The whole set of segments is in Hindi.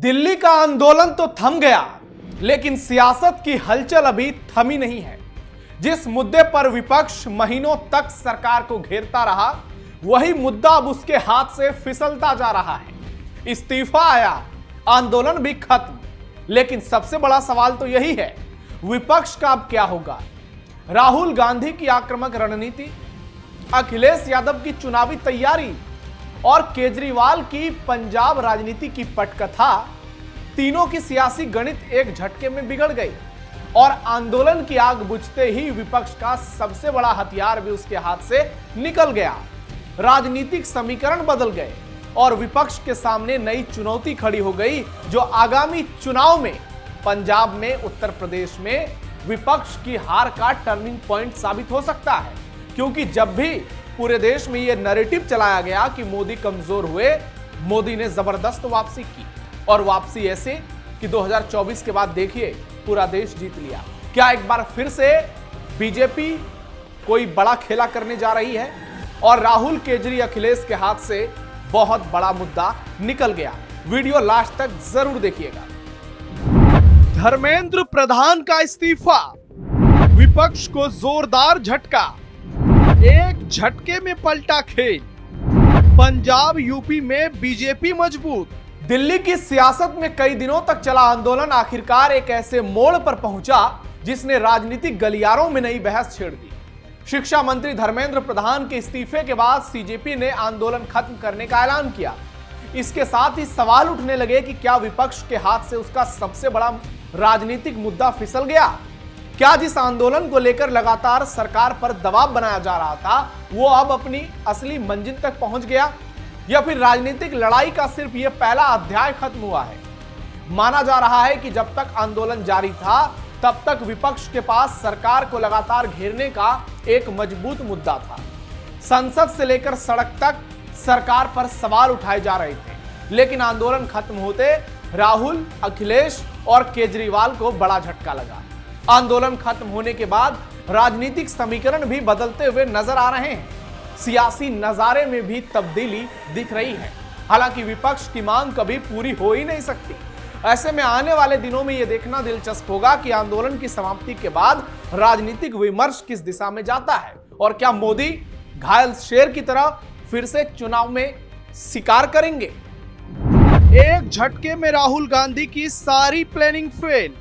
दिल्ली का आंदोलन तो थम गया, लेकिन सियासत की हलचल अभी थमी नहीं है। जिस मुद्दे पर विपक्ष महीनों तक सरकार को घेरता रहा, वही मुद्दा अब उसके हाथ से फिसलता जा रहा है। इस्तीफा आया, आंदोलन भी खत्म, लेकिन सबसे बड़ा सवाल तो यही है, विपक्ष का अब क्या होगा। राहुल गांधी की आक्रामक रणनीति, अखिलेश यादव की चुनावी तैयारी और केजरीवाल की पंजाब राजनीति की पटकथा, तीनों की सियासी गणित एक झटके में बिगड़ गई और आंदोलन की आग बुझते ही विपक्ष का सबसे बड़ा हथियार भी उसके हाथ से निकल गया। राजनीतिक समीकरण बदल गए और विपक्ष के सामने नई चुनौती खड़ी हो गई, जो आगामी चुनाव में पंजाब में, उत्तर प्रदेश में विपक्ष की हार का टर्निंग पॉइंट साबित हो सकता है। क्योंकि जब भी पूरे देश में यह नैरेटिव चलाया गया कि मोदी कमजोर हुए, मोदी ने जबरदस्त वापसी की और वापसी ऐसे कि 2024 के बाद देखिए पूरा देश जीत लिया। क्या एक बार फिर से बीजेपी कोई बड़ा खेला करने जा रही है? और राहुल केजरी अखिलेश के हाथ से बहुत बड़ा मुद्दा निकल गया। वीडियो लास्ट तक जरूर देखिएगा। धर्मेंद्र प्रधान का इस्तीफा, विपक्ष को जोरदार झटका, एक झटके में पलटा खेल। पंजाब यूपी में बीजेपी मजबूत। दिल्ली की सियासत में कई दिनों तक चला आंदोलन आखिरकार एक ऐसे मोड़ पर पहुंचा जिसने राजनीतिक गलियारों में नई बहस छेड़ दी। शिक्षा मंत्री धर्मेंद्र प्रधान के इस्तीफे के बाद सीजेपी ने आंदोलन खत्म करने का ऐलान किया। इसके साथ ही सवाल उठने लगे कि क्या विपक्ष के हाथ से उसका सबसे बड़ा राजनीतिक मुद्दा फिसल गया? क्या जिस आंदोलन को लेकर लगातार सरकार पर दबाव बनाया जा रहा था, वो अब अपनी असली मंजिल तक पहुंच गया? या फिर राजनीतिक लड़ाई का सिर्फ यह पहला अध्याय खत्म हुआ है? माना जा रहा है कि जब तक आंदोलन जारी था, तब तक विपक्ष के पास सरकार को लगातार घेरने का एक मजबूत मुद्दा था। संसद से लेकर सड़क तक सरकार पर सवाल उठाए जा रहे थे। लेकिन आंदोलन खत्म होते राहुल, अखिलेश और केजरीवाल को बड़ा झटका लगा। आंदोलन खत्म होने के बाद राजनीतिक समीकरण भी बदलते हुए नजर आ रहे हैं। सियासी नजारे में भी तब्दीली दिख रही है। हालांकि विपक्ष की मांग कभी पूरी हो ही नहीं सकती। ऐसे में आने वाले दिनों में यह देखना दिलचस्प होगा कि आंदोलन की समाप्ति के बाद राजनीतिक विमर्श किस दिशा में जाता है और क्या मोदी घायल शेर की तरह फिर से चुनाव में शिकार करेंगे। एक झटके में राहुल गांधी की सारी प्लानिंग फेल।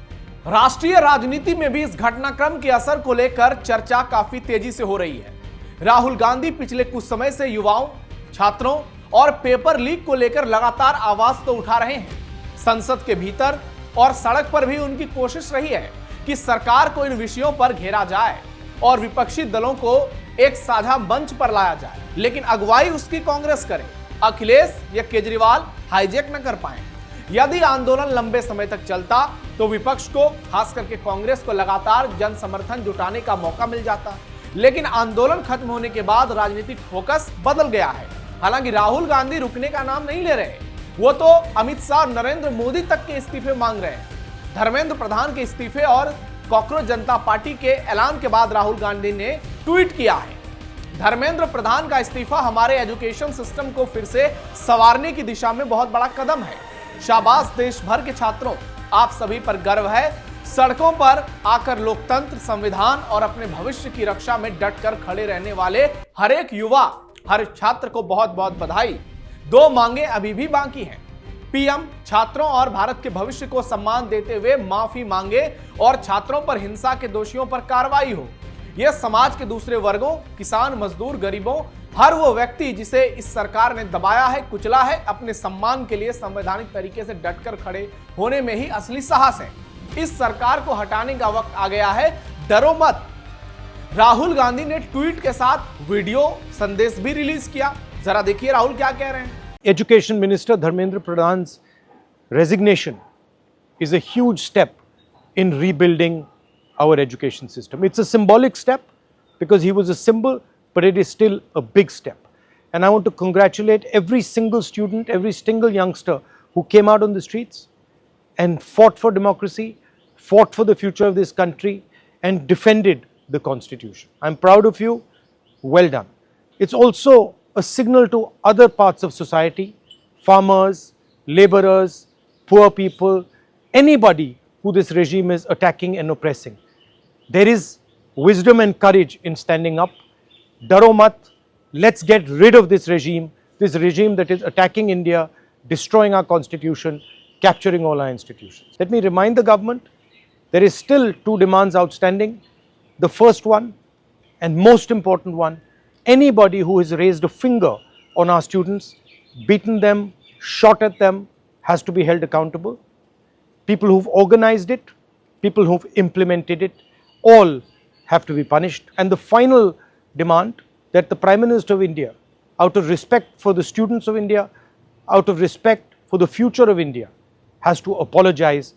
राष्ट्रीय राजनीति में भी इस घटनाक्रम के असर को लेकर चर्चा काफी तेजी से हो रही है। राहुल गांधी पिछले कुछ समय से युवाओं, छात्रों और पेपर लीक को लेकर लगातार आवाज तो उठा रहे हैं। संसद के भीतर और सड़क पर भी उनकी कोशिश रही है कि सरकार को इन विषयों पर घेरा जाए और विपक्षी दलों को एक साझा मंच पर लाया जाए। लेकिन अगुवाई उसकी कांग्रेस करे, अखिलेश या केजरीवाल हाईजैक न कर पाए। यदि आंदोलन लंबे समय तक चलता तो विपक्ष को, खास करके कांग्रेस को, लगातार जन समर्थन जुटाने का मौका मिल जाता। लेकिन आंदोलन खत्म होने के बाद राजनीतिक फोकस बदल गया है। हालांकि राहुल गांधी रुकने का नाम नहीं ले रहे, वो तो अमित शाह और नरेंद्र मोदी तक के इस्तीफे मांग रहे हैं। धर्मेंद्र प्रधान के इस्तीफे और कांग्रेस जनता पार्टी के ऐलान के बाद राहुल गांधी ने ट्वीट किया है, धर्मेंद्र प्रधान का इस्तीफा हमारे एजुकेशन सिस्टम को फिर से संवारने की दिशा में बहुत बड़ा कदम है। शाबाश देश भर के छात्रों, आप सभी पर गर्व है। सड़कों पर आकर लोकतंत्र, संविधान और अपने भविष्य की रक्षा में डटकर खड़े रहने वाले हर एक युवा, हर छात्र को बहुत बहुत बधाई। दो मांगे अभी भी बाकी हैं। पीएम छात्रों और भारत के भविष्य को सम्मान देते हुए माफी मांगे और छात्रों पर हिंसा के दोषियों पर कार्रवाई हो। यह समाज के दूसरे वर्गों, किसान, मजदूर, गरीबों, हर वो व्यक्ति जिसे इस सरकार ने दबाया है, कुचला है, अपने सम्मान के लिए संवैधानिक तरीके से डटकर खड़े होने में ही असली साहस है। इस सरकार को हटाने का वक्त आ गया है, डरो मत। राहुल गांधी ने ट्वीट के साथ वीडियो संदेश भी रिलीज किया। जरा देखिए राहुल क्या कह रहे हैं। Education Minister Dharmendra Pradhan's resignation is a huge step in rebuilding our education system. It's a symbolic step because he was a symbol, but it is still a big step. And I want to congratulate every single student, every single youngster who came out on the streets and fought for democracy, fought for the future of this country, and defended the Constitution. I'm proud of you. Well done. It's also a signal to other parts of society, farmers, laborers, poor people, anybody who this regime is attacking and oppressing. There is wisdom and courage in standing up. Daro mat, let's get rid of this regime that is attacking India, destroying our constitution, capturing all our institutions. Let me remind the government, there is still 2 demands outstanding. The first one, and most important one, anybody who has raised a finger on our students, beaten them, shot at them, has to be held accountable. People who've organized it, people who've implemented it, all have to be punished. And the final demand, that the Prime Minister of India, out of respect for the students of India, out of respect for the future of India, has to apologize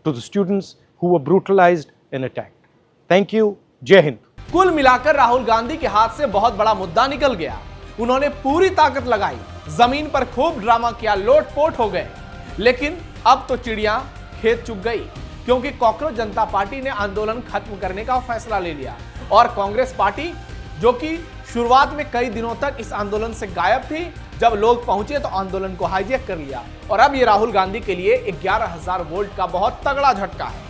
to the students who were brutalized and attacked. Thank you. Jai Hind. कुल मिलाकर राहुल गांधी के हाथ से बहुत बड़ा मुद्दा निकल गया। उन्होंने पूरी ताकत लगाई, जमीन पर खूब ड्रामा किया, लोटपोट हो गए। लेकिन अब तो चिड़िया खेत चुग गई, क्योंकि कॉकरोच जनता पार्टी ने आंदोलन खत्म करने का फैसला ले लिया और कांग्रेस पार्टी, जो कि शुरुआत में कई दिनों तक इस आंदोलन से गायब थी, जब लोग पहुंचे तो आंदोलन को हाईजैक कर लिया। और अब ये राहुल गांधी के लिए 11,000 वोल्ट का बहुत तगड़ा झटका है।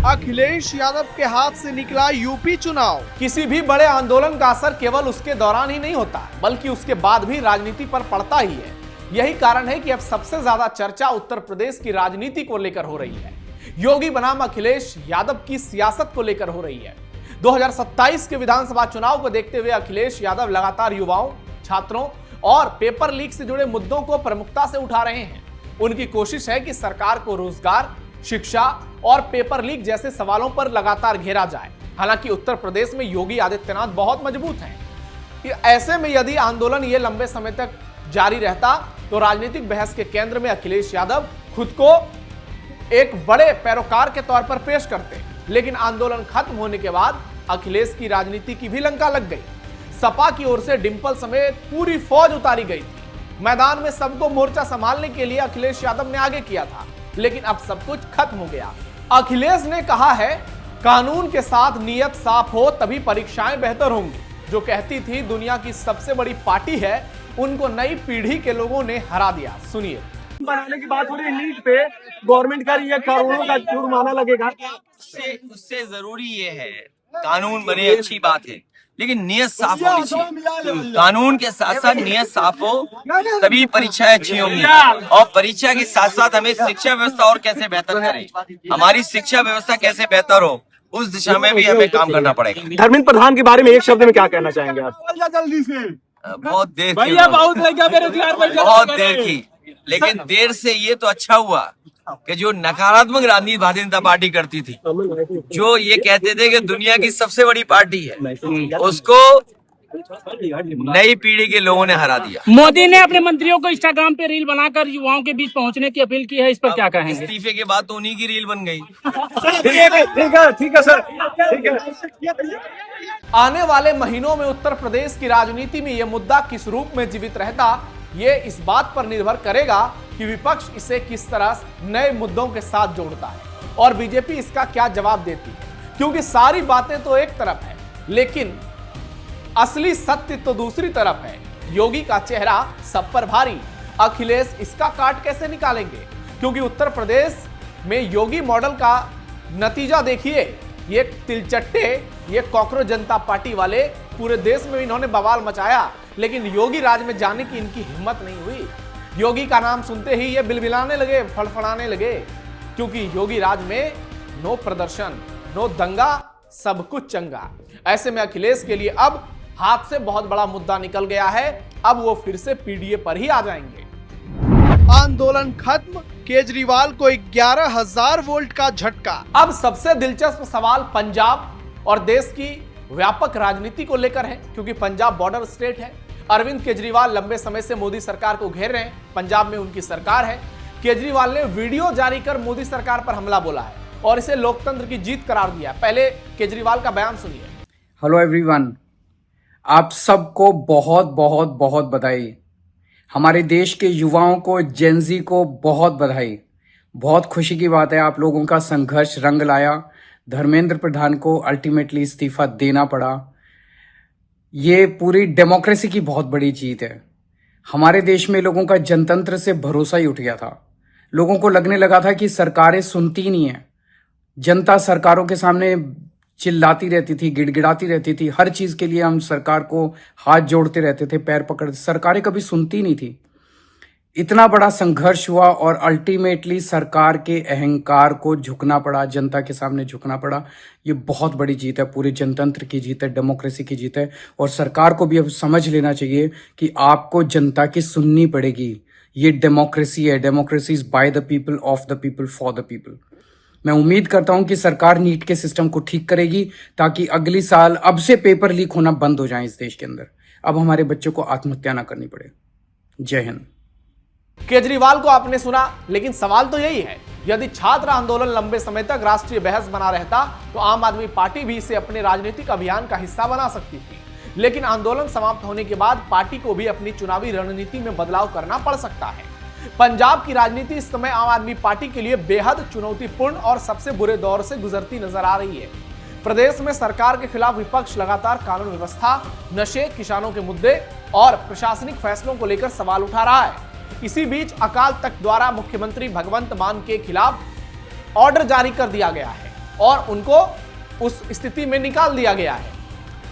अखिलेश यादव के हाथ से निकला यूपी चुनाव। किसी भी बड़े आंदोलन का असर केवल उसके दौरान ही नहीं होता, बल्कि उसके बाद भी राजनीति पर पड़ता ही है। यही कारण है कि अब सबसे ज्यादा चर्चा उत्तर प्रदेश की राजनीति को लेकर हो रही है। योगी बनाम अखिलेश यादव की सियासत को लेकर हो रही है। 2027 के विधानसभा चुनाव को देखते हुए अखिलेश यादव लगातार युवाओं, छात्रों और पेपर लीक से जुड़े मुद्दों को प्रमुखता से उठा रहे हैं। उनकी कोशिश है कि सरकार को रोजगार, शिक्षा और पेपर लीक जैसे सवालों पर लगातार घेरा जाए। हालांकि उत्तर प्रदेश में योगी आदित्यनाथ बहुत मजबूत हैं। ऐसे में यदि आंदोलन ये लंबे समय तक जारी रहता तो राजनीतिक बहस के केंद्र में अखिलेश यादव खुद को एक बड़े पैरोकार के तौर पर पेश करते। लेकिन आंदोलन खत्म होने के बाद अखिलेश की राजनीति की भी लंका लग गई। सपा की ओर से डिंपल समेत पूरी फौज उतारी गई थी। मैदान में सबको मोर्चा संभालने के लिए अखिलेश यादव ने आगे किया था, लेकिन अब सब कुछ खत्म हो गया। अखिलेश ने कहा है, कानून के साथ नीयत साफ हो तभी परीक्षाएं बेहतर होंगी। जो कहती थी दुनिया की सबसे बड़ी पार्टी है, उनको नई पीढ़ी के लोगों ने हरा दिया। सुनिए। बनाने की बात हो रही है, नीट पे गवर्नमेंट का ये करोड़ों का जुर्माना लगेगा। उससे जरूरी ये है, कानून बने अच्छी बात है, लेकिन नियत साफ होनी चाहिए। कानून के साथ साथ नियत साफ हो तभी परीक्षाएं अच्छी होंगी। और परीक्षा के साथ साथ हमें शिक्षा व्यवस्था और कैसे बेहतर करें, हमारी शिक्षा व्यवस्था कैसे बेहतर हो, उस दिशा में भी हमें काम करना पड़ेगा। धर्मेंद्र प्रधान के बारे में एक शब्द में क्या कहना चाहेंगे आप? जल्दी से बहुत देर की, लेकिन देर से ये तो अच्छा हुआ कि जो नकारात्मक राजनीति भारतीय जनता पार्टी करती थी, जो ये कहते थे कि दुनिया की सबसे बड़ी पार्टी है, उसको नई पीढ़ी के लोगों ने हरा दिया। मोदी ने अपने मंत्रियों को इंस्टाग्राम पे रील बनाकर युवाओं के बीच पहुंचने की अपील की है, इस पर क्या कहेंगे? इस्तीफे के बाद तो उन्हीं की रील बन गई। ठीक है सर, ठीक है। आने वाले महीनों में उत्तर प्रदेश की राजनीति में यह मुद्दा किस रूप में जीवित रहता, ये इस बात पर निर्भर करेगा कि विपक्ष इसे किस तरह नए मुद्दों के साथ जोड़ता है और बीजेपी इसका क्या जवाब देती है। क्योंकि सारी बातें तो एक तरफ है, लेकिन असली सत्य तो दूसरी तरफ है। योगी का चेहरा सब पर भारी, अखिलेश इसका काट कैसे निकालेंगे? क्योंकि उत्तर प्रदेश में योगी मॉडल का नतीजा देखिए। ये तिलचट्टे, ये कॉकरोच जनता पार्टी वाले पूरे देश में इन्होंने बवाल मचाया, लेकिन योगी राज में जाने की इनकी हिम्मत नहीं हुई। योगी का नाम सुनते ही ये बिलबिलाने लगे, फड़फड़ाने लगे, क्योंकि योगी राज में नो प्रदर्शन, नो दंगा, सब कुछ चंगा। ऐसे में अखिलेश के लिए अब हाथ से बहुत बड़ा मुद्दा निकल गया है। अब वो फिर से पीडीए पर ही आ जाएंगे। आंदोलन खत्म, केजरीवाल को 11,000 वोल्ट का झटका। अब सबसे दिलचस्प सवाल पंजाब और देश की व्यापक राजनीति को लेकर है, क्योंकि पंजाब बॉर्डर स्टेट है। अरविंद केजरीवाल लंबे समय से मोदी सरकार को घेर रहे हैं। पंजाब में उनकी सरकार है। केजरीवाल ने वीडियो जारी कर मोदी सरकार पर हमला बोला है और इसे लोकतंत्र की जीत करार दिया। पहले केजरीवाल का बयान सुनिए। हेलो एवरीवन, आप सबको बहुत बहुत बहुत बधाई। हमारे देश के युवाओं को, जेनजी को बहुत बधाई। बहुत खुशी की बात है, आप लोगों का संघर्ष रंग लाया। धर्मेंद्र प्रधान को अल्टीमेटली इस्तीफा देना पड़ा। ये पूरी डेमोक्रेसी की बहुत बड़ी जीत है। हमारे देश में लोगों का जनतंत्र से भरोसा ही उठ गया था। लोगों को लगने लगा था कि सरकारें सुनती नहीं है, जनता सरकारों के सामने चिल्लाती रहती थी, गिड़गिड़ाती रहती थी, हर चीज के लिए हम सरकार को हाथ जोड़ते रहते थे, पैर पकड़ते, सरकारें कभी सुनती नहीं थी। इतना बड़ा संघर्ष हुआ और अल्टीमेटली सरकार के अहंकार को झुकना पड़ा, जनता के सामने झुकना पड़ा। ये बहुत बड़ी जीत है, पूरे जनतंत्र की जीत है, डेमोक्रेसी की जीत है। और सरकार को भी अब समझ लेना चाहिए कि आपको जनता की सुननी पड़ेगी। ये डेमोक्रेसी है, democracy is by the people, of the people, for the people. मैं उम्मीद करता हूं कि सरकार नीट के सिस्टम को ठीक करेगी ताकि अगली साल अब से पेपर लीक होना बंद हो जाए इस देश के अंदर। अब हमारे बच्चों को आत्महत्या ना करनी पड़े। जय हिंद। केजरीवाल को आपने सुना, लेकिन सवाल तो यही है, यदि छात्र आंदोलन लंबे समय तक राष्ट्रीय बहस बना रहता तो आम आदमी पार्टी भी इसे अपने राजनीतिक अभियान का हिस्सा बना सकती थी। लेकिन आंदोलन समाप्त होने के बाद पार्टी को भी अपनी चुनावी रणनीति में बदलाव करना पड़ सकता है। पंजाब की राजनीति इस समय आम आदमी पार्टी के लिए बेहद चुनौतीपूर्ण और सबसे बुरे दौर से गुजरती नजर आ रही है। प्रदेश में सरकार के खिलाफ विपक्ष लगातार कानून व्यवस्था, नशे, किसानों के मुद्दे और प्रशासनिक फैसलों को लेकर सवाल उठा रहा है। इसी बीच अकाल तख्त द्वारा मुख्यमंत्री भगवंत मान के खिलाफ ऑर्डर जारी कर दिया गया है और उनको उस स्थिति में निकाल दिया गया है।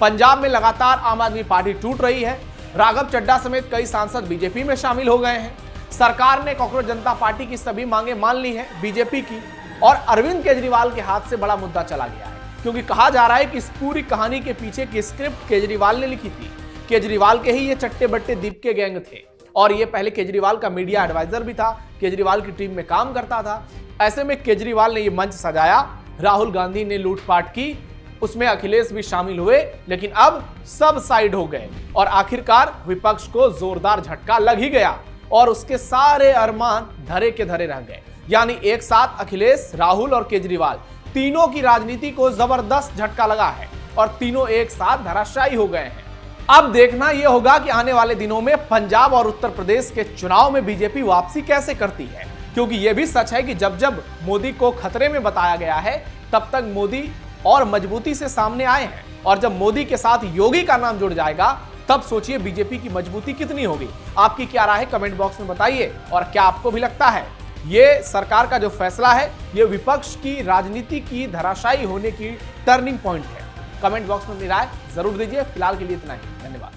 पंजाब में लगातार आम आदमी पार्टी टूट रही है। राघव चड्ढा समेत कई सांसद बीजेपी में शामिल हो गए हैं। सरकार ने कांग्रेस जनता पार्टी की सभी मांगे मान ली है बीजेपी की, और अरविंद केजरीवाल के हाथ से बड़ा मुद्दा चला गया है, क्योंकि कहा जा रहा है कि इस पूरी कहानी के पीछे की स्क्रिप्ट केजरीवाल ने लिखी थी। केजरीवाल के ही ये चट्टे बट्टे दीप के गैंग थे और ये पहले केजरीवाल का मीडिया एडवाइजर भी था, केजरीवाल की टीम में काम करता था। ऐसे में केजरीवाल ने ये मंच सजाया, राहुल गांधी ने लूटपाट की, उसमें अखिलेश भी शामिल हुए, लेकिन अब सब साइड हो गए और आखिरकार विपक्ष को जोरदार झटका लग ही गया और उसके सारे अरमान धरे के धरे रह गए। यानी एक साथ अखिलेश, राहुल और केजरीवाल तीनों की राजनीति को जबरदस्त झटका लगा है और तीनों एक साथ धराशायी हो गए हैं। अब देखना यह होगा कि आने वाले दिनों में पंजाब और उत्तर प्रदेश के चुनाव में बीजेपी वापसी कैसे करती है, क्योंकि यह भी सच है कि जब जब मोदी को खतरे में बताया गया है तब तक मोदी और मजबूती से सामने आए हैं, और जब मोदी के साथ योगी का नाम जुड़ जाएगा तब सोचिए बीजेपी की मजबूती कितनी होगी। आपकी क्या राय है कमेंट बॉक्स में बताइए, और क्या आपको भी लगता है ये सरकार का जो फैसला है ये विपक्ष की राजनीति की धराशायी होने की टर्निंग पॉइंट है? कमेंट बॉक्स में अपनी राय जरूर दीजिए। फिलहाल के लिए इतना ही, धन्यवाद।